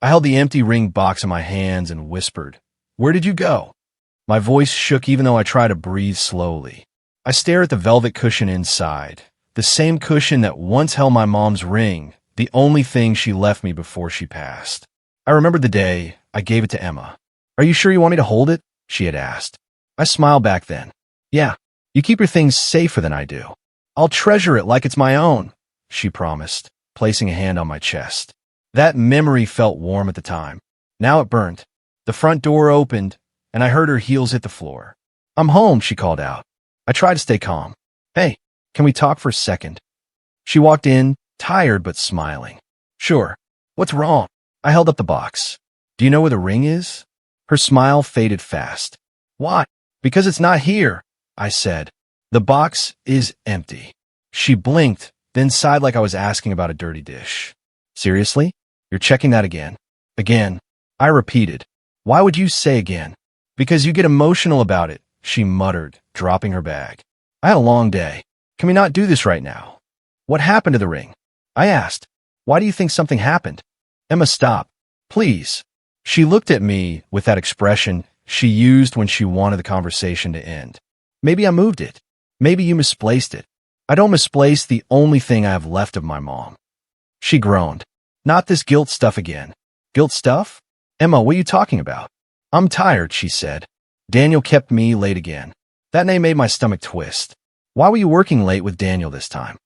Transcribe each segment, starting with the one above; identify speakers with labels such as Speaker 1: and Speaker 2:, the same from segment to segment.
Speaker 1: I held the empty ring box in my hands and whispered, "Where did you go?" My voice shook even though I tried to breathe slowly. I stared at the velvet cushion inside, the same cushion that once held my mom's ring, the only thing she left me before she passed. I remembered the day I gave it to Emma. "Are you sure you want me to hold it?" she had asked. I smiled back then. "Yeah, you keep your things safer than I do. I'll treasure it like it's my own," she promised, placing a hand on my chest. That memory felt warm at the time. Now it burned. The front door opened, and I heard her heels hit the floor. "I'm home," she called out. I tried to stay calm. "Hey, can we talk for a second?" She walked in, tired but smiling. "Sure. What's wrong?" I held up the box. "Do you know where the ring is?" Her smile faded fast. "Why?" "Because it's not here," I said. "The box is empty." She blinked, then sighed like I was asking about a dirty dish. "Seriously? You're checking that again?" "Again," I repeated. "Why would you say again?" "Because you get emotional about it," she muttered, dropping her bag. "I had a long day. Can we not do this right now?" "What happened to the ring?" I asked. "Why do you think something happened?" "Emma, stop. Please." She looked at me with that expression she used when she wanted the conversation to end. "Maybe I moved it. Maybe you misplaced it." "I don't misplace the only thing I have left of my mom." She groaned. "Not this guilt stuff again." "Guilt stuff?" "Emma, what are you talking about?" "I'm tired," she said. "Daniel kept me late again." That name made my stomach twist. "Why were you working late with Daniel this time?"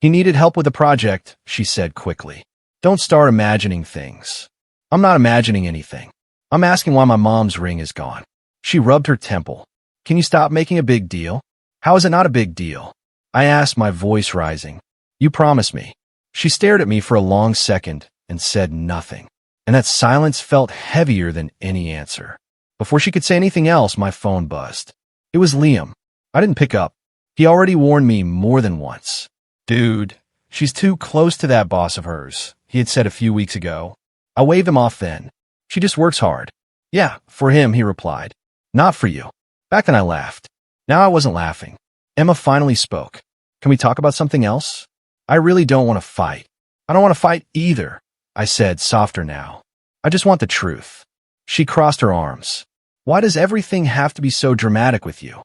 Speaker 1: "He needed help with a project," she said quickly. "Don't start imagining things." "I'm not imagining anything. I'm asking why my mom's ring is gone." She rubbed her temple. "Can you stop making a big deal?" "How is it not a big deal?" I asked, my voice rising. "You promised me." She stared at me for a long second and said nothing, and that silence felt heavier than any answer. Before she could say anything else, my phone buzzed. It was Liam. I didn't pick up. He already warned me more than once. "Dude, she's too close to that boss of hers," he had said a few weeks ago. I waved him off then. "She just works hard." "Yeah, for him," he replied. "Not for you." Back then I laughed. Now I wasn't laughing. Emma finally spoke. "Can we talk about something else?" "I really don't want to fight." "I don't want to fight either," I said, softer now. "I just want the truth." She crossed her arms. "Why does everything have to be so dramatic with you?"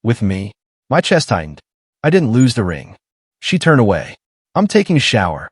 Speaker 1: "With me?" My chest tightened. "I didn't lose the ring." She turned away. "I'm taking a shower."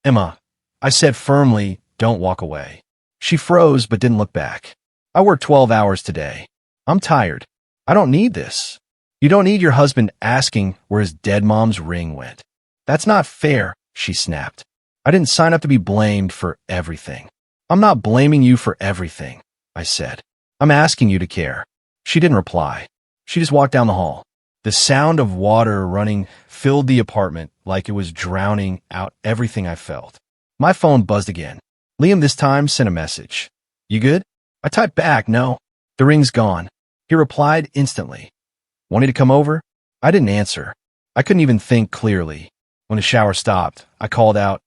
Speaker 1: "Emma," I said firmly, "don't walk away." She froze but didn't look back. "I worked 12 hours today. I'm tired. I don't need this." "You don't need your husband asking where his dead mom's ring went." "That's not fair," she snapped. "I didn't sign up to be blamed for everything." "I'm not blaming you for everything," I said. "I'm asking you to care." She didn't reply. She just walked down the hall. The sound of water running filled the apartment like it was drowning out everything I felt. My phone buzzed again. Liam this time sent a message. "You good?" I typed back, "No. The ring's gone." He replied instantly. "Want me to come over?" I didn't answer. I couldn't even think clearly. When the shower stopped, I called out,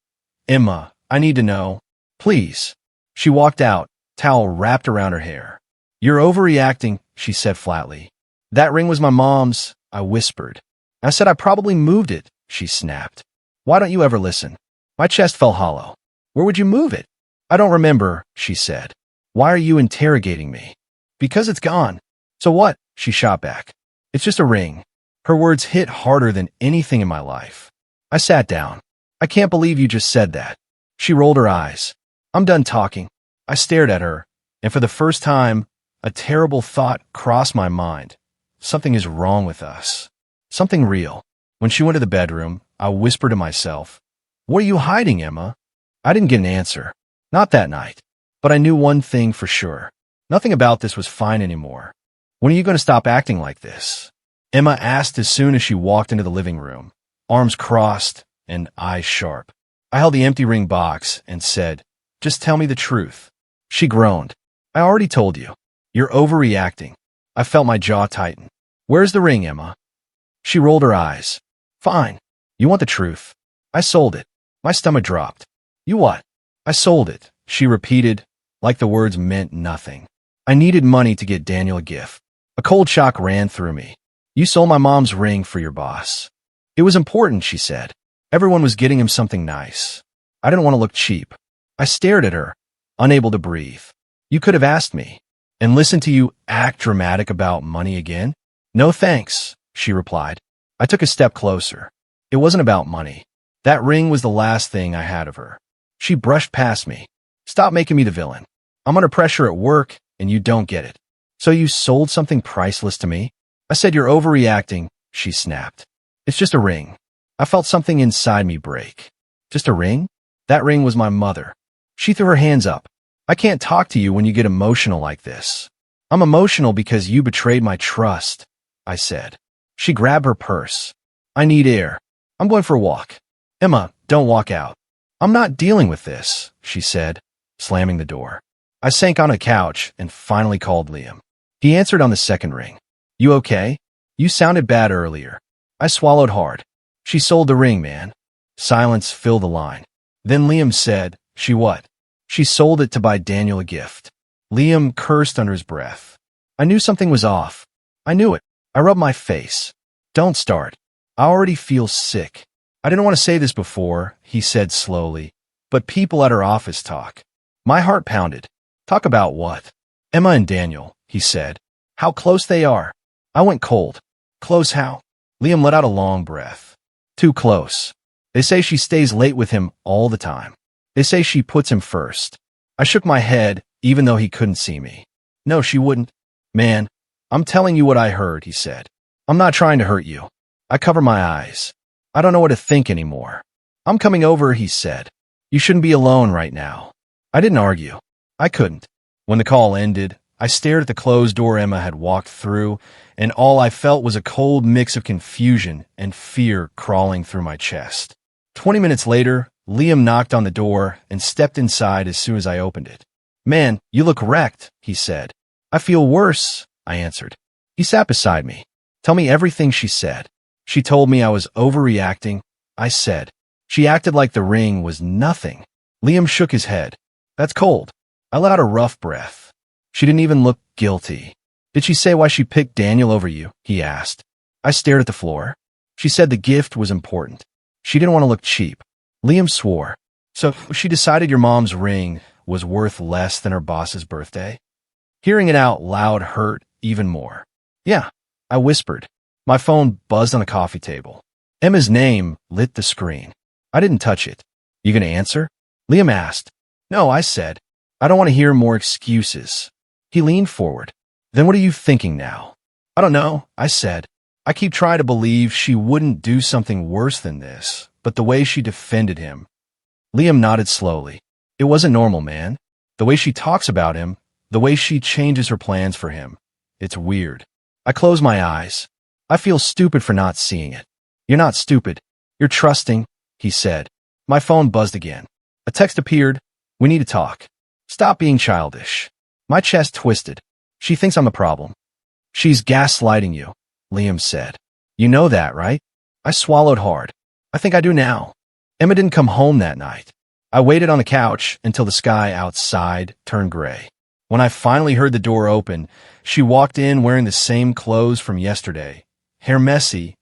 Speaker 1: "Emma, I need to know. Please." She walked out, towel wrapped around her hair. "You're overreacting," she said flatly. "That ring was my mom's," I whispered. I said I probably moved it, she snapped. "Why don't you ever listen?" My chest felt hollow. "Where would you move it?" "I don't remember," she said. "Why are you interrogating me?" "Because it's gone." "So what?" she shot back. "It's just a ring." Her words hit harder than anything in my life. I sat down. "I can't believe you just said that." She rolled her eyes. "I'm done talking." I stared at her, and for the first time, a terrible thought crossed my mind. Something is wrong with us. Something real. When she went to the bedroom, I whispered to myself, "What are you hiding, Emma?" I didn't get an answer. Not that night. But I knew one thing for sure. Nothing about this was fine anymore. "When are you going to stop acting like this?" Emma asked as soon as she walked into the living room, arms crossed and eyes sharp. I held the empty ring box and said, "Just tell me the truth." She groaned. "I already told you. You're overreacting." I felt my jaw tighten. "Where's the ring, Emma?" She rolled her eyes. "Fine. You want the truth." "I sold it." My stomach dropped. "You what?" "I sold it," she repeated, like the words meant nothing. "I needed money to get Daniel a gift." A cold shock ran through me. "You sold my mom's ring for your boss." "It was important," she said. "Everyone was getting him something nice. I didn't want to look cheap." I stared at her. unable to breathe. You could have asked me and listened to you act dramatic about money again. No thanks, she replied. I took a step closer. It wasn't about money. That ring was the last thing I had of her. She brushed past me. Stop making me the villain. I'm under pressure at work, and you don't get it. So you sold something priceless to me? I said you're overreacting, she snapped. It's just a ring. I felt something inside me break. Just a ring? That ring was my mother. She threw her hands up. I can't talk to you when you get emotional like this. I'm emotional because you betrayed my trust, I said. She grabbed her purse. I need air. I'm going for a walk. Emma, don't walk out. I'm not dealing with this, she said, slamming the door. I sank on a couch and finally called Liam. He answered on the second ring. You okay? You sounded bad earlier. I swallowed hard. She sold the ring, man. Silence filled the line. Then Liam said, she what? She sold it to buy Daniel a gift. Liam cursed under his breath. I knew something was off. I knew it. I rubbed my face. Don't start. I already feel sick. I didn't want to say this before, he said slowly, but people at her office talk. My heart pounded. Talk about what? Emma and Daniel, he said. How close they are. I went cold. Close how? Liam let out a long breath. Too close. They say she stays late with him all the time. They say she puts him first. I shook my head, even though he couldn't see me. No, she wouldn't. Man, I'm telling you what I heard, he said. I'm not trying to hurt you. I cover my eyes. I don't know what to think anymore. I'm coming over, he said. You shouldn't be alone right now. I didn't argue. I couldn't. When the call ended, I stared at the closed door Emma had walked through, and all I felt was a cold mix of confusion and fear crawling through my chest. 20 minutes later, Liam knocked on the door and stepped inside as soon as I opened it. Man, you look wrecked, he said. I feel worse, I answered. He sat beside me. Tell me everything, she said. She told me I was overreacting, I said. She acted like the ring was nothing. Liam shook his head. That's cold. I let out a rough breath. She didn't even look guilty. Did she say why she picked Daniel over you? He asked. I stared at the floor. She said the gift was important. She didn't want to look cheap. Liam swore. So she decided your mom's ring was worth less than her boss's birthday? Hearing it out loud hurt even more. Yeah, I whispered. My phone buzzed on the coffee table. Emma's name lit the screen. I didn't touch it. You gonna answer? Liam asked. No, I said. I don't want to hear more excuses. He leaned forward. Then what are you thinking now? I don't know, I said. I keep trying to believe she wouldn't do something worse than this, but the way she defended him. Liam nodded slowly. It wasn't normal, man. The way she talks about him, the way she changes her plans for him. It's weird. I close my eyes. I feel stupid for not seeing it. You're not stupid. You're trusting, he said. My phone buzzed again. A text appeared. We need to talk. Stop being childish. My chest twisted. She thinks I'm a problem. She's gaslighting you, Liam said. You know that, right? I swallowed hard. I think I do now. Emma didn't come home that night. I waited on the couch until the sky outside turned gray. When I finally heard the door open, she walked in wearing the same clothes from yesterday. Hair messy,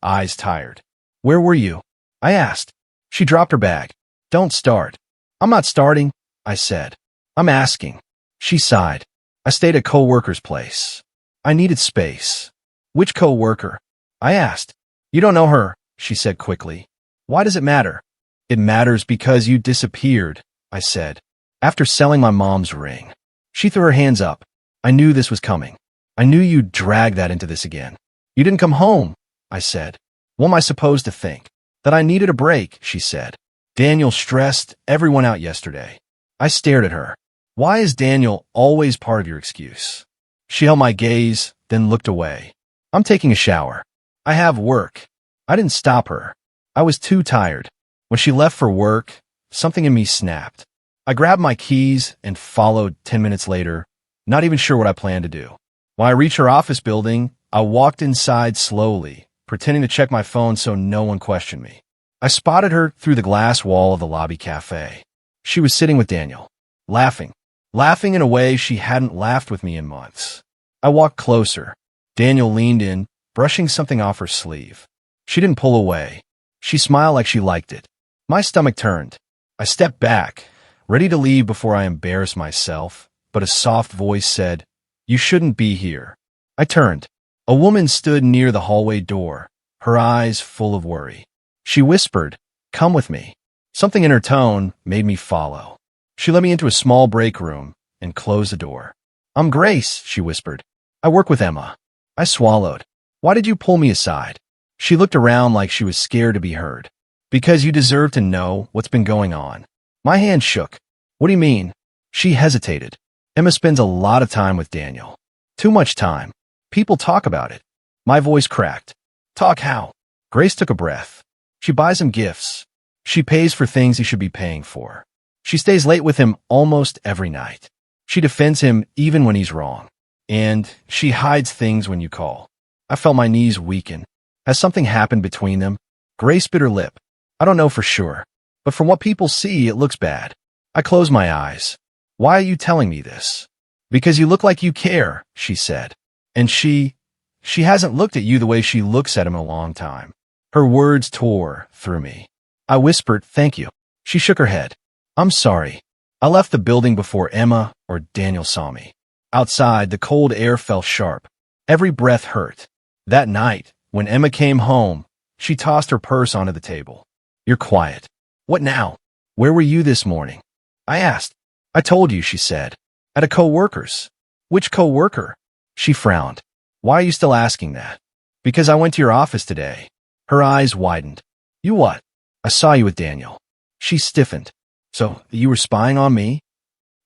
Speaker 1: eyes tired. Where were you? I asked. She dropped her bag. Don't start. I'm not starting, I said. I'm asking. She sighed. I stayed at co-worker's place. I needed space. Which co-worker? I asked. You don't know her, she said quickly. Why does it matter? It matters because you disappeared, I said, after selling my mom's ring. She threw her hands up. I knew this was coming. I knew you'd drag that into this again. You didn't come home, I said. What am I supposed to think? That I needed a break, she said. Daniel stressed everyone out yesterday. I stared at her. Why is Daniel always part of your excuse? She held my gaze, then looked away. I'm taking a shower. I have work. I didn't stop her. I was too tired. When she left for work, something in me snapped. I grabbed my keys and followed 10 minutes later, not even sure what I planned to do. When I reached her office building, I walked inside slowly, pretending to check my phone so no one questioned me. I spotted her through the glass wall of the lobby cafe. She was sitting with Daniel, laughing in a way she hadn't laughed with me in months. I walked closer. Daniel leaned in, brushing something off her sleeve. She didn't pull away. She smiled like she liked it. My stomach turned. I stepped back, ready to leave before I embarrass myself, but a soft voice said, "You shouldn't be here." I turned. A woman stood near the hallway door, her eyes full of worry. She whispered, "Come with me." Something in her tone made me follow. She led me into a small break room and closed the door. "I'm Grace," she whispered. "I work with Emma." I swallowed. "Why did you pull me aside?" She looked around like she was scared to be heard. "Because you deserve to know what's been going on." My hand shook. "What do you mean?" She hesitated. "Emma spends a lot of time with Daniel. Too much time. People talk about it." My voice cracked. "Talk how?" Grace took a breath. "She buys him gifts. She pays for things he should be paying for. She stays late with him almost every night. She defends him even when he's wrong. And she hides things when you call." I felt my knees weaken. Has something happened between them? Grace bit her lip. "I don't know for sure, but from what people see, it looks bad." I closed my eyes. "Why are you telling me this?" "Because you look like you care," she said. "And she hasn't looked at you the way she looks at him in a long time." Her words tore through me. I whispered, "Thank you." She shook her head. "I'm sorry. I left the building before Emma or Daniel saw me." Outside, the cold air felt sharp. Every breath hurt. That night, when Emma came home, she tossed her purse onto the table. "You're quiet. What now? Where were you this morning?" I asked. "I told you," she said. "At a co-worker's." "Which co-worker?" She frowned. "Why are you still asking that?" "Because I went to your office today." Her eyes widened. "You what?" "I saw you with Daniel." She stiffened. "So, you were spying on me?"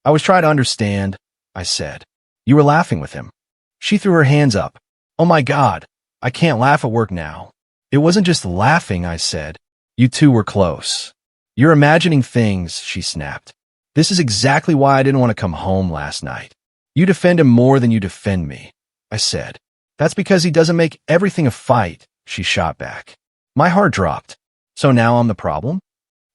Speaker 1: "I was trying to understand," I said. "You were laughing with him." She threw her hands up. "Oh my God, I can't laugh at work now." "It wasn't just laughing," I said. "You two were close." "You're imagining things," she snapped. "This is exactly why I didn't want to come home last night." "You defend him more than you defend me," I said. "That's because he doesn't make everything a fight," she shot back. My heart dropped. "So now I'm the problem?"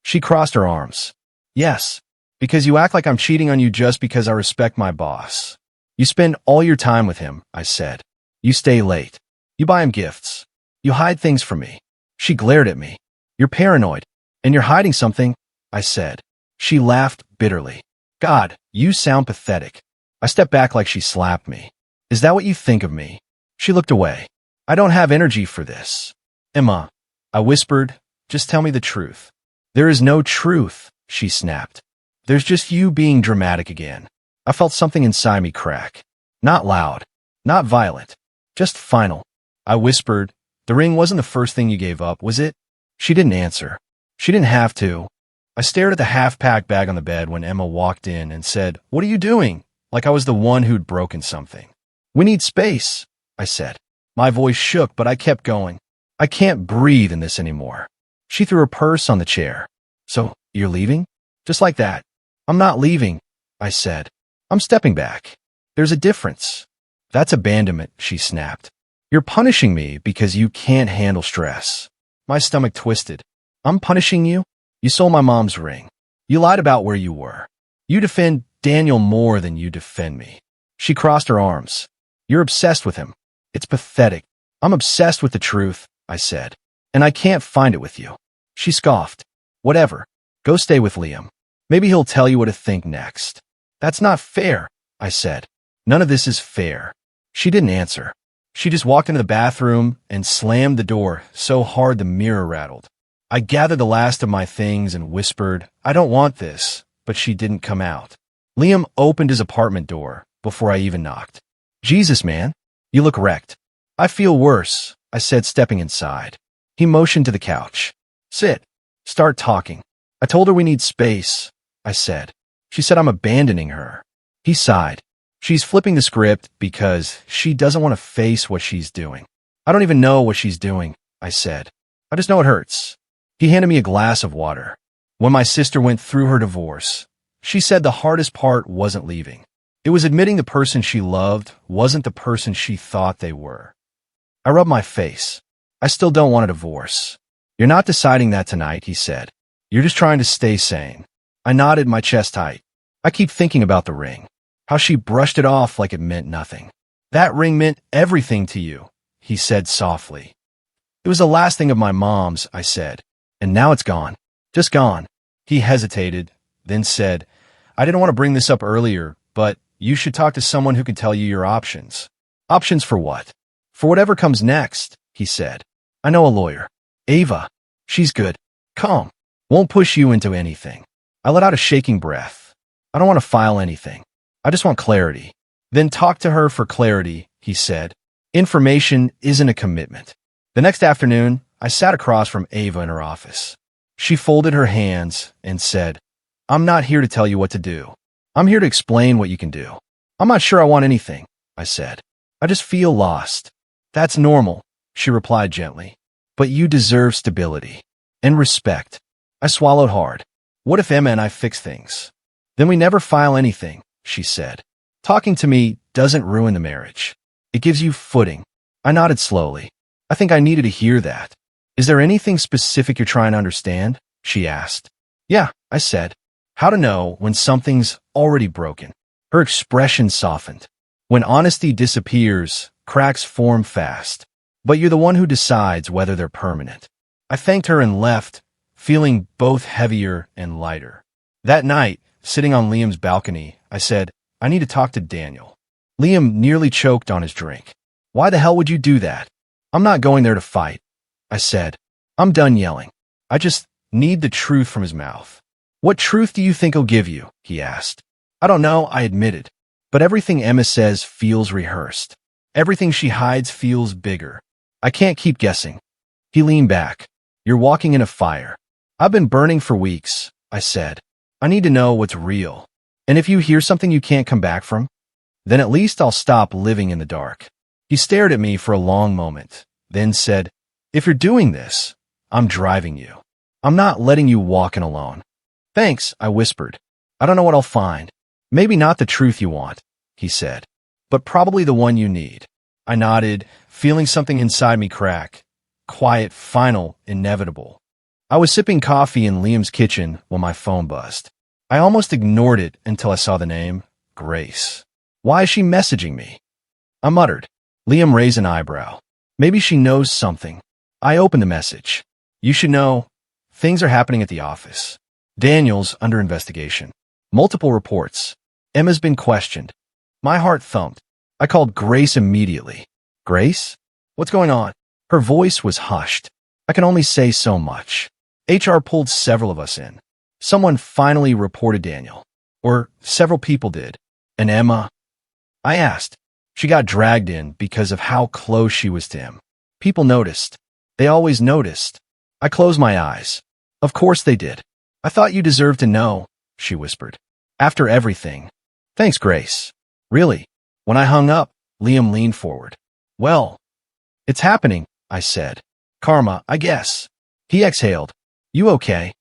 Speaker 1: She crossed her arms. "Yes, because you act like I'm cheating on you just because I respect my boss. You spend all your time with him," I said. "You stay late. You buy him gifts. You hide things from me." She glared at me. "You're paranoid, and you're hiding something," I said. She laughed bitterly. "God, you sound pathetic." I stepped back like she slapped me. "Is that what you think of me?" She looked away. "I don't have energy for this." "Emma," I whispered, "just tell me the truth." "There is no truth," she snapped. "There's just you being dramatic again." I felt something inside me crack. Not loud, not violent, just final. I whispered, "The ring wasn't the first thing you gave up, was it?" She didn't answer. She didn't have to. I stared at the half-packed bag on the bed when Emma walked in and said, "What are you doing?" Like I was the one who'd broken something. "We need space," I said. My voice shook, but I kept going. "I can't breathe in this anymore." She threw her purse on the chair. "So, you're leaving?" Just like that. "I'm not leaving," I said. "I'm stepping back." "There's a difference." "That's abandonment," she snapped. "You're punishing me because you can't handle stress." My stomach twisted. "I'm punishing you? You sold my mom's ring. You lied about where you were. You defend Daniel more than you defend me." She crossed her arms. "You're obsessed with him. It's pathetic." "I'm obsessed with the truth," I said. "And I can't find it with you." She scoffed. "Whatever. Go stay with Liam. Maybe he'll tell you what to think next." "That's not fair," I said. "None of this is fair." She didn't answer. She just walked into the bathroom and slammed the door so hard the mirror rattled. I gathered the last of my things and whispered, "I don't want this," but she didn't come out. Liam opened his apartment door before I even knocked. "Jesus, man, you look wrecked." "I feel worse," I said, stepping inside. He motioned to the couch. "Sit. Start talking." "I told her we need space," I said. "She said I'm abandoning her." He sighed. "She's flipping the script because she doesn't want to face what she's doing." "I don't even know what she's doing," I said. "I just know it hurts." He handed me a glass of water. When my sister went through her divorce, she said the hardest part wasn't leaving. It was admitting the person she loved wasn't the person she thought they were. I rubbed my face. "I still don't want a divorce." "You're not deciding that tonight," he said. "You're just trying to stay sane." I nodded, my chest tight. "I keep thinking about the ring. How she brushed it off like it meant nothing." "That ring meant everything to you," he said softly. "It was the last thing of my mom's," I said. "And now it's gone. Just gone." He hesitated, then said, I didn't want to bring this up earlier, but you should talk to someone who can tell you your options. Options for what? For whatever comes next, he said. I know a lawyer. Ava. She's good. Calm. Won't push you into anything. I let out a shaking breath. I don't want to file anything. I just want clarity. Then talk to her for clarity, he said. Information isn't a commitment. The next afternoon, I sat across from Ava in her office. She folded her hands and said, I'm not here to tell you what to do. I'm here to explain what you can do. I'm not sure I want anything, I said. I just feel lost. That's normal, she replied gently. But you deserve stability and respect. I swallowed hard. What if Emma and I fix things? Then we never file anything, she said. Talking to me doesn't ruin the marriage. It gives you footing. I nodded slowly. I think I needed to hear that. Is there anything specific you're trying to understand? She asked. Yeah, I said. How to know when something's already broken. Her expression softened. When honesty disappears, cracks form fast. But you're the one who decides whether they're permanent. I thanked her and left, feeling both heavier and lighter. That night, sitting on Liam's balcony, I said, I need to talk to Daniel. Liam nearly choked on his drink. Why the hell would you do that? I'm not going there to fight, I said. I'm done yelling. I just need the truth from his mouth. What truth do you think he'll give you? He asked. I don't know, I admitted. But everything Emma says feels rehearsed. Everything she hides feels bigger. I can't keep guessing. He leaned back. You're walking in a fire. I've been burning for weeks, I said. I need to know what's real. And if you hear something you can't come back from, then at least I'll stop living in the dark. He stared at me for a long moment, then said, If you're doing this, I'm driving you. I'm not letting you walk in alone. Thanks, I whispered. I don't know what I'll find. Maybe not the truth you want, he said, but probably the one you need. I nodded, feeling something inside me crack. Quiet, final, inevitable. I was sipping coffee in Liam's kitchen when my phone buzzed. I almost ignored it until I saw the name, Grace. Why is she messaging me? I muttered. Liam raised an eyebrow. Maybe she knows something. I opened the message. You should know, things are happening at the office. Daniel's under investigation. Multiple reports. Emma's been questioned. My heart thumped. I called Grace immediately. Grace? What's going on? Her voice was hushed. I can only say so much. HR pulled several of us in. Someone finally reported Daniel. Or several people did. And Emma? I asked. She got dragged in because of how close she was to him. People noticed. They always noticed. I closed my eyes. Of course they did. I thought you deserved to know, she whispered. After everything. Thanks, Grace. Really? When I hung up, Liam leaned forward. Well, it's happening, I said. Karma, I guess. He exhaled. You okay?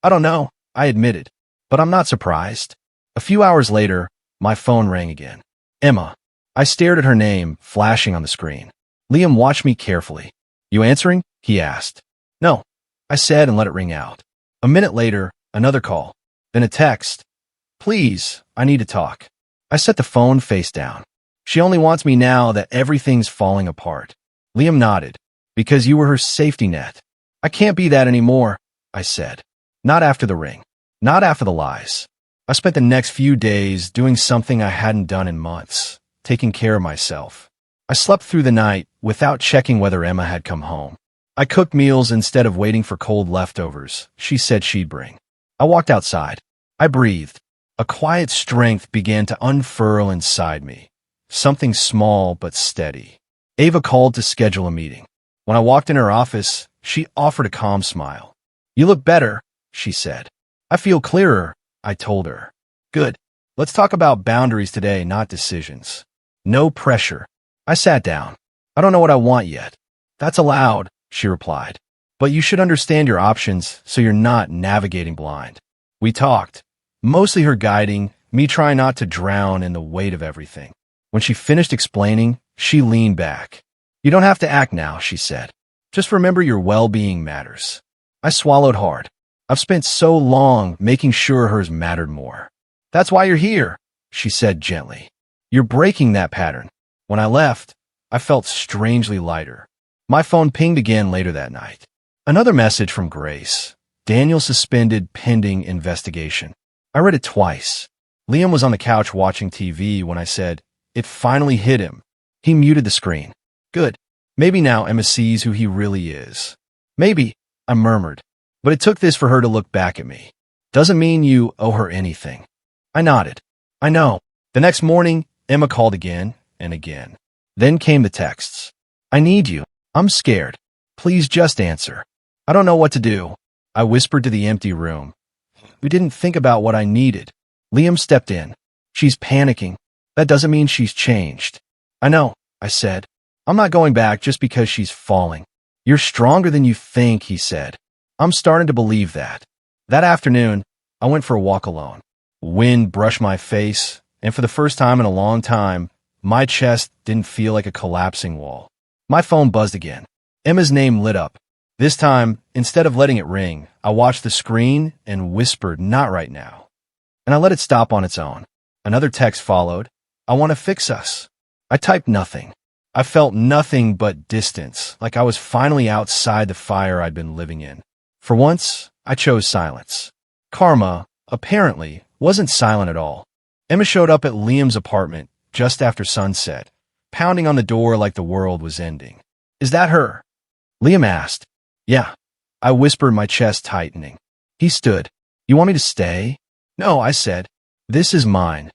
Speaker 1: I don't know, I admitted. But I'm not surprised. A few hours later, my phone rang again. Emma. I stared at her name, flashing on the screen. Liam watched me carefully. You answering? He asked. No, I said and let it ring out. A minute later, another call. Then a text. Please, I need to talk. I set the phone face down. She only wants me now that everything's falling apart. Liam nodded. Because you were her safety net. I can't be that anymore, I said. Not after the ring. Not after the lies. I spent the next few days doing something I hadn't done in months. Taking care of myself. I slept through the night without checking whether Emma had come home. I cooked meals instead of waiting for cold leftovers she said she'd bring. I walked outside. I breathed. A quiet strength began to unfurl inside me. Something small but steady. Ava called to schedule a meeting. When I walked in her office, she offered a calm smile. You look better, she said. I feel clearer, I told her. Good. Let's talk about boundaries today, not decisions. No pressure. I sat down. I don't know what I want yet. That's allowed, she replied. But you should understand your options so you're not navigating blind. We talked. Mostly her guiding, me trying not to drown in the weight of everything. When she finished explaining, she leaned back. You don't have to act now, she said. Just remember your well-being matters. I swallowed hard. I've spent so long making sure hers mattered more. That's why you're here, she said gently. You're breaking that pattern. When I left, I felt strangely lighter. My phone pinged again later that night. Another message from Grace. Daniel suspended pending investigation. I read it twice. Liam was on the couch watching TV when I said, "It finally hit him." He muted the screen. Good. Maybe now Emma sees who he really is. Maybe, I murmured. But it took this for her to look back at me. Doesn't mean you owe her anything. I nodded. I know. The next morning, Emma called again and again. Then came the texts. I need you. I'm scared. Please just answer. I don't know what to do. I whispered to the empty room. We didn't think about what I needed. Liam stepped in. She's panicking. That doesn't mean she's changed. I know, I said. I'm not going back just because she's falling. You're stronger than you think, he said. I'm starting to believe that. That afternoon, I went for a walk alone. Wind brushed my face, and for the first time in a long time, my chest didn't feel like a collapsing wall. My phone buzzed again. Emma's name lit up. This time, instead of letting it ring, I watched the screen and whispered, "Not right now." And I let it stop on its own. Another text followed. "I want to fix us." I typed nothing. I felt nothing but distance, like I was finally outside the fire I'd been living in. For once, I chose silence. Karma, apparently, wasn't silent at all. Emma showed up at Liam's apartment just after sunset, pounding on the door like the world was ending. "Is that her?" Liam asked. "Yeah." I whispered, my chest tightening. He stood. "You want me to stay?" "No," I said. "This is mine."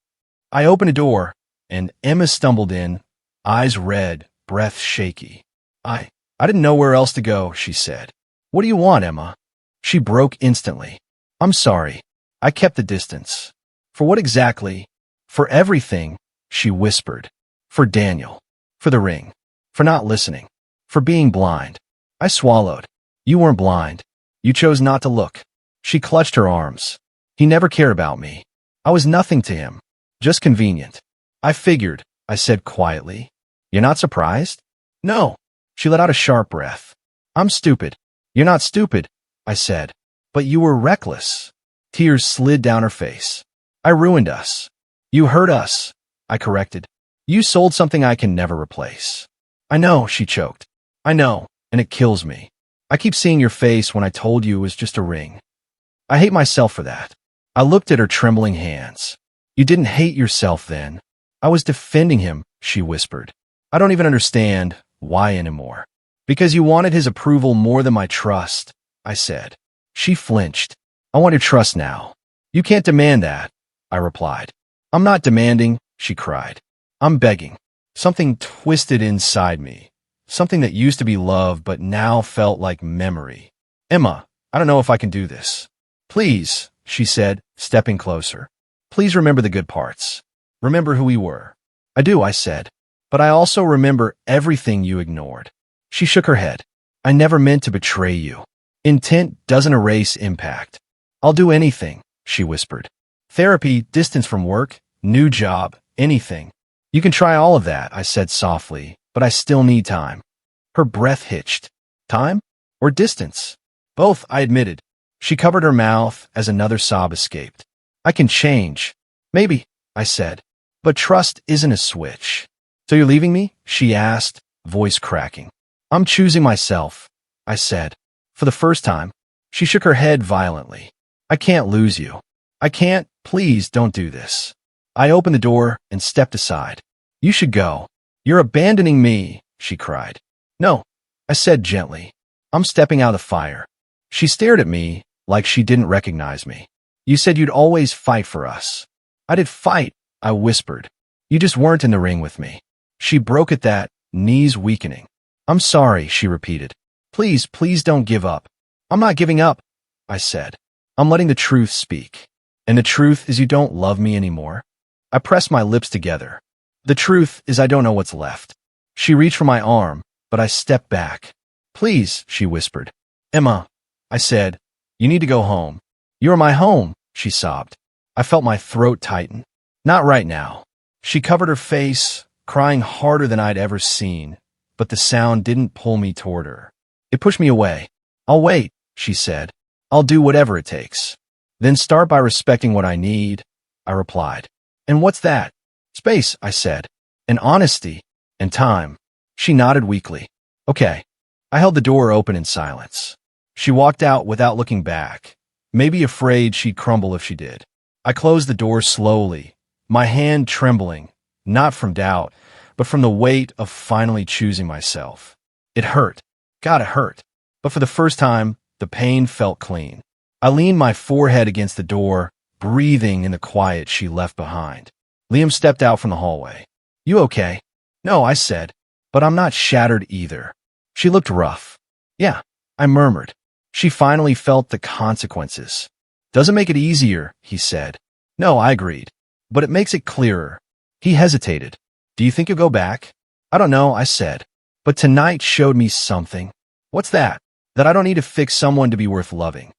Speaker 1: I opened a door, and Emma stumbled in, eyes red, breath shaky. I didn't know where else to go," she said. "What do you want, Emma?" She broke instantly. "I'm sorry. I kept the distance." "For what exactly?" "For everything," she whispered. "For Daniel. For the ring. For not listening. For being blind." I swallowed. "You weren't blind. You chose not to look." She clutched her arms. "He never cared about me. I was nothing to him. Just convenient." "I figured," I said quietly. "You're not surprised?" "No." She let out a sharp breath. "I'm stupid." "You're not stupid," I said. "But you were reckless." Tears slid down her face. "I ruined us." "You hurt us," I corrected. "You sold something I can never replace." "I know," she choked. "I know, and it kills me. I keep seeing your face when I told you it was just a ring. I hate myself for that." I looked at her trembling hands. "You didn't hate yourself then." "I was defending him," she whispered. "I don't even understand why anymore." "Because you wanted his approval more than my trust," I said. She flinched. "I want your trust now." "You can't demand that," I replied. "I'm not demanding," she cried. "I'm begging." Something twisted inside me. Something that used to be love but now felt like memory. "Emma, I don't know if I can do this." "Please," she said, stepping closer. "Please remember the good parts. Remember who we were." "I do," I said. "But I also remember everything you ignored." She shook her head. "I never meant to betray you. Intent doesn't erase impact." "I'll do anything," she whispered. "Therapy, distance from work, new job, anything." "You can try all of that," I said softly, "but I still need time." Her breath hitched. "Time? Or distance?" "Both," I admitted. She covered her mouth as another sob escaped. "I can change." "Maybe," I said. "But trust isn't a switch." "So you're leaving me?" she asked, voice cracking. "I'm choosing myself," I said. For the first time. She shook her head violently. "I can't lose you. I can't. Please don't do this." I opened the door and stepped aside. "You should go." "You're abandoning me," she cried. "No," I said gently. "I'm stepping out of the fire." She stared at me like she didn't recognize me. "You said you'd always fight for us." "I did fight," I whispered. "You just weren't in the ring with me." She broke at that, knees weakening. "I'm sorry," she repeated. "Please, please don't give up." "I'm not giving up," I said. "I'm letting the truth speak." "And the truth is you don't love me anymore?" I pressed my lips together. "The truth is I don't know what's left." She reached for my arm, but I stepped back. "Please," she whispered. "Emma," I said, "you need to go home." "You're my home," she sobbed. I felt my throat tighten. "Not right now." She covered her face, crying harder than I'd ever seen, but the sound didn't pull me toward her. It pushed me away. "I'll wait," she said. "I'll do whatever it takes." "Then start by respecting what I need," I replied. "And what's that?" "Space," I said. "And honesty. And time." She nodded weakly. "Okay." I held the door open in silence. She walked out without looking back, maybe afraid she'd crumble if she did. I closed the door slowly, my hand trembling, not from doubt, but from the weight of finally choosing myself. It hurt. God, it hurt. But for the first time, the pain felt clean. I leaned my forehead against the door, breathing in the quiet she left behind. Liam stepped out from the hallway. "You okay?" "No," I said, "but I'm not shattered either." She looked rough. "Yeah," I murmured. She finally felt the consequences. "Doesn't make it easier," he said. "No," I agreed, "but it makes it clearer." He hesitated. "Do you think you'll go back?" "I don't know," I said, "but tonight showed me something." "What's that?" "That I don't need to fix someone to be worth loving."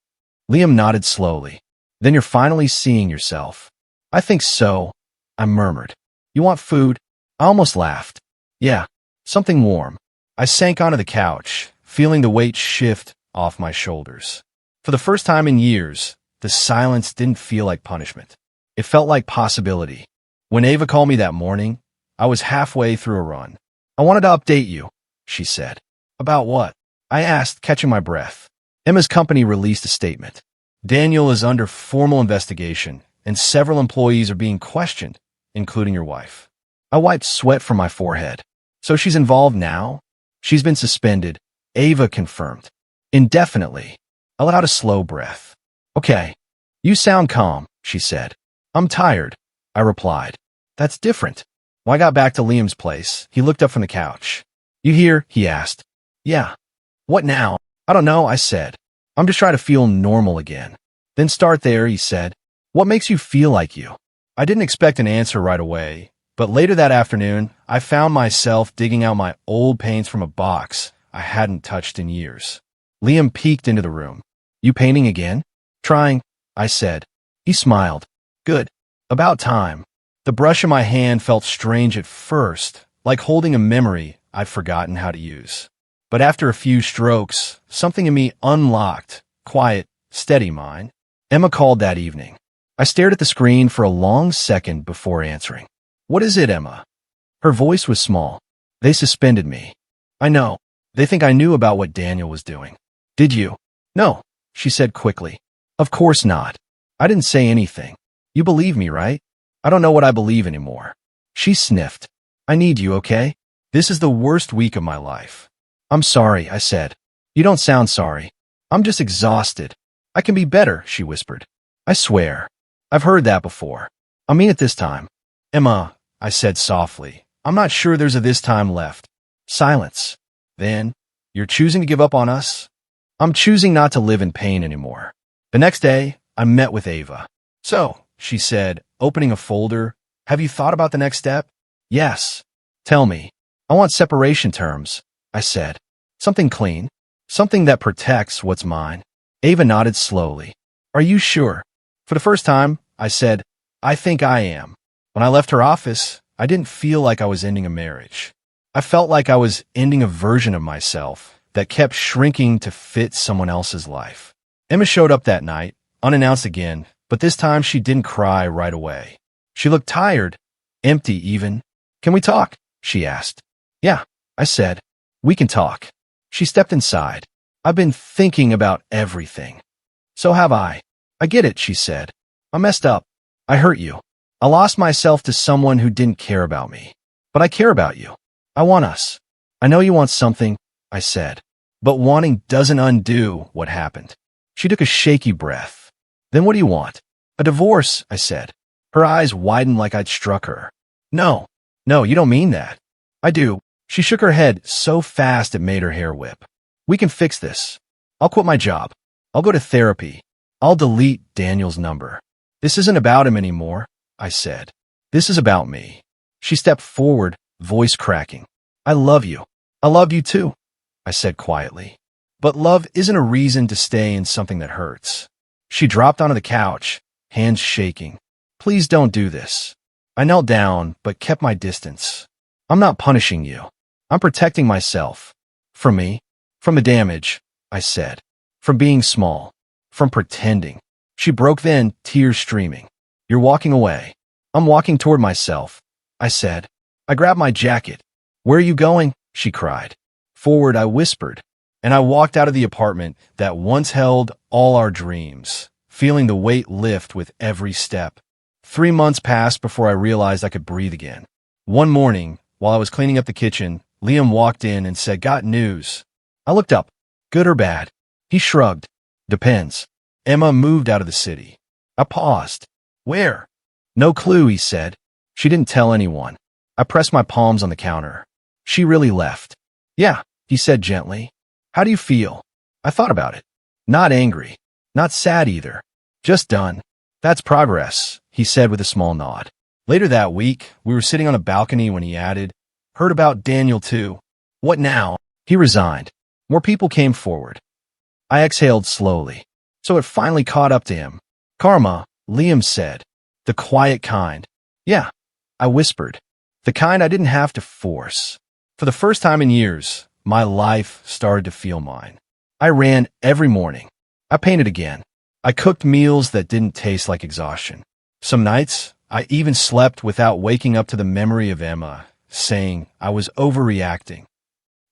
Speaker 1: Liam nodded slowly. "Then you're finally seeing yourself." "I think so," I murmured. "You want food?" I almost laughed. "Yeah, something warm." I sank onto the couch, feeling the weight shift off my shoulders. For the first time in years, the silence didn't feel like punishment. It felt like possibility. When Ava called me that morning, I was halfway through a run. "I wanted to update you," she said. "About what?" I asked, catching my breath. "Emma's company released a statement. Daniel is under formal investigation, and several employees are being questioned, including your wife." I wiped sweat from my forehead. "So she's involved now?" "She's been suspended," Ava confirmed. "Indefinitely." I let out a slow breath. "Okay. You sound calm," she said. "I'm tired," I replied. "That's different." When I got back to Liam's place, he looked up from the couch. "You here?" he asked. "Yeah." "What now?" "I don't know," I said. "I'm just trying to feel normal again." "Then start there," he said. "What makes you feel like you?" I didn't expect an answer right away, but later that afternoon, I found myself digging out my old paints from a box I hadn't touched in years. Liam peeked into the room. "You painting again?" "Trying," I said. He smiled. "Good. About time." The brush in my hand felt strange at first, like holding a memory I'd forgotten how to use. But after a few strokes, something in me unlocked. Quiet, steady mind. Emma called that evening. I stared at the screen for a long second before answering. "What is it, Emma?" Her voice was small. "They suspended me." "I know. They think I knew about what Daniel was doing." "Did you?" "No," she said quickly. "Of course not." I didn't say anything. "You believe me, right?" "I don't know what I believe anymore." She sniffed. "I need you, okay? This is the worst week of my life." "I'm sorry," I said. "You don't sound sorry." "I'm just exhausted." "I can be better," she whispered. "I swear." "I've heard that before." "I mean it this time." "Emma," I said softly, "I'm not sure there's a this time left." Silence. "Then, you're choosing to give up on us?" "I'm choosing not to live in pain anymore." The next day, I met with Ava. "So," she said, opening a folder, "have you thought about the next step?" "Yes." "Tell me." "I want separation terms," I said. "Something clean. Something that protects what's mine." Ava nodded slowly. "Are you sure?" For the first time, I said, "I think I am." When I left her office, I didn't feel like I was ending a marriage. I felt like I was ending a version of myself that kept shrinking to fit someone else's life. Emma showed up that night, unannounced again, but this time she didn't cry right away. She looked tired, empty even. "Can we talk?" she asked. "Yeah," I said. "We can talk." She stepped inside. "I've been thinking about everything." "So have I." "I get it," she said. "I messed up. I hurt you. I lost myself to someone who didn't care about me. But I care about you. I want us." "I know you want something," I said. "But wanting doesn't undo what happened." She took a shaky breath. "Then what do you want?" "A divorce," I said. Her eyes widened like I'd struck her. "No, no, you don't mean that." "I do." She shook her head so fast it made her hair whip. "We can fix this. I'll quit my job. I'll go to therapy. I'll delete Daniel's number." "This isn't about him anymore," I said. "This is about me." She stepped forward, voice cracking. "I love you." "I love you too," I said quietly. "But love isn't a reason to stay in something that hurts." She dropped onto the couch, hands shaking. "Please don't do this." I knelt down, but kept my distance. "I'm not punishing you. I'm protecting myself." "From me?" "From the damage," I said. "From being small. From pretending." She broke then, tears streaming. "You're walking away." "I'm walking toward myself," I said. I grabbed my jacket. "Where are you going?" she cried. "Forward," I whispered, and I walked out of the apartment that once held all our dreams, feeling the weight lift with every step. 3 months passed before I realized I could breathe again. One morning, while I was cleaning up the kitchen, Liam walked in and said, "Got news." I looked up. "Good or bad?" He shrugged. "Depends. Emma moved out of the city." I paused. "Where?" "No clue," he said. "She didn't tell anyone." I pressed my palms on the counter. "She really left." "Yeah," he said gently. "How do you feel?" I thought about it. Not angry. Not sad either. Just done. "That's progress," he said with a small nod. Later that week, we were sitting on a balcony when he added, "Heard about Daniel too." "What now?" He resigned. More people came forward. I exhaled slowly. So it finally caught up to him. "Karma," Liam said. "The quiet kind." "Yeah," I whispered. "The kind I didn't have to force." For the first time in years, my life started to feel mine. I ran every morning. I painted again. I cooked meals that didn't taste like exhaustion. Some nights, I even slept without waking up to the memory of Emma, saying I was overreacting.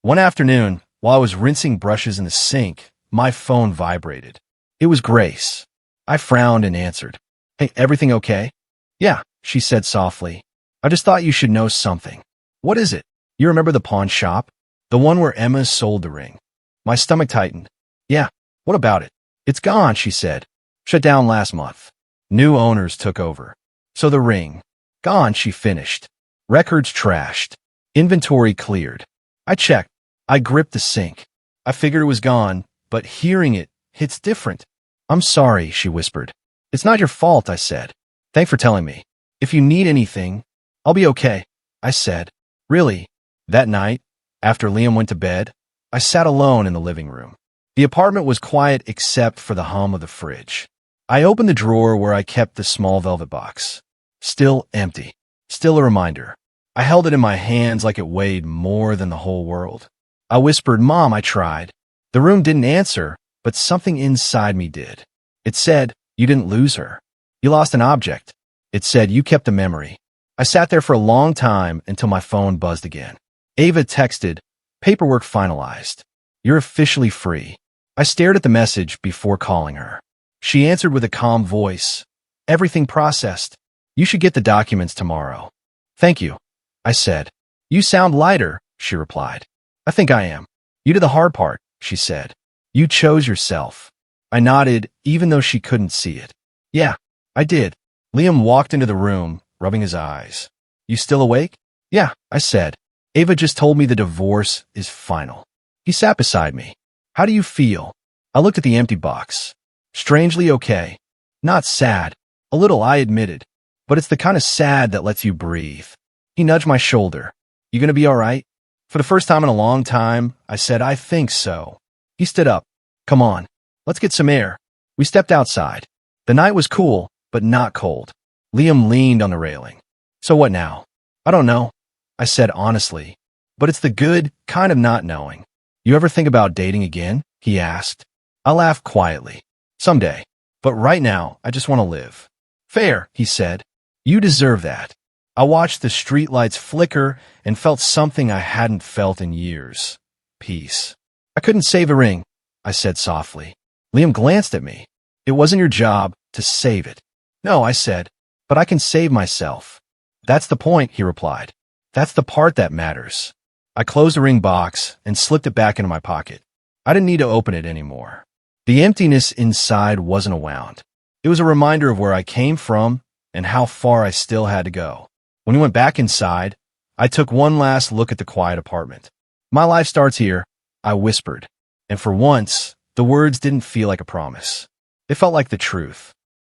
Speaker 1: One afternoon, while I was rinsing brushes in the sink, my phone vibrated. It was Grace. I frowned and answered. "Hey, everything okay?" "Yeah," she said softly. "I just thought you should know something." "What is it?" "You remember the pawn shop? The one where Emma sold the ring?" My stomach tightened. "Yeah, what about it?" "It's gone," she said. "Shut down last month. New owners took over." "So the ring?" "Gone," she finished. "Records trashed. Inventory cleared." I checked. I gripped the sink. I figured it was gone, but hearing it hits different. "I'm sorry," she whispered. "It's not your fault," I said. "Thanks for telling me. If you need anything, I'll be okay," I said. Really, that night, after Liam went to bed, I sat alone in the living room. The apartment was quiet except for the hum of the fridge. I opened the drawer where I kept the small velvet box. Still empty. Still a reminder. I held it in my hands like it weighed more than the whole world. I whispered, "Mom," I tried. The room didn't answer, but something inside me did. It said, "You didn't lose her. You lost an object." It said, "You kept a memory." I sat there for a long time until my phone buzzed again. Ava texted, "Paperwork finalized. You're officially free." I stared at the message before calling her. She answered with a calm voice, "Everything processed. You should get the documents tomorrow." "Thank you," I said. "You sound lighter," she replied. "I think I am." "You did the hard part," she said. "You chose yourself." I nodded, even though she couldn't see it. "Yeah, I did." Liam walked into the room, rubbing his eyes. "You still awake?" "Yeah," I said. "Ava just told me the divorce is final." He sat beside me. "How do you feel?" I looked at the empty box. "Strangely okay. Not sad. A little, I admitted. But it's the kind of sad that lets you breathe." He nudged my shoulder. "You gonna be all right?" For the first time in a long time, I said, "I think so." He stood up. "Come on, let's get some air." We stepped outside. The night was cool, but not cold. Liam leaned on the railing. "So what now?" "I don't know," I said honestly. "But it's the good kind of not knowing." "You ever think about dating again?" he asked. I laughed quietly. "Someday. But right now, I just want to live." "Fair," he said. "You deserve that." I watched the streetlights flicker and felt something I hadn't felt in years. Peace. "I couldn't save the ring," I said softly. Liam glanced at me. "It wasn't your job to save it." "No," I said, "but I can save myself." "That's the point," he replied. "That's the part that matters." I closed the ring box and slipped it back into my pocket. I didn't need to open it anymore. The emptiness inside wasn't a wound. It was a reminder of where I came from and how far I still had to go. When we went back inside, I took one last look at the quiet apartment. "My life starts here," I whispered. And for once, the words didn't feel like a promise. It felt like the truth.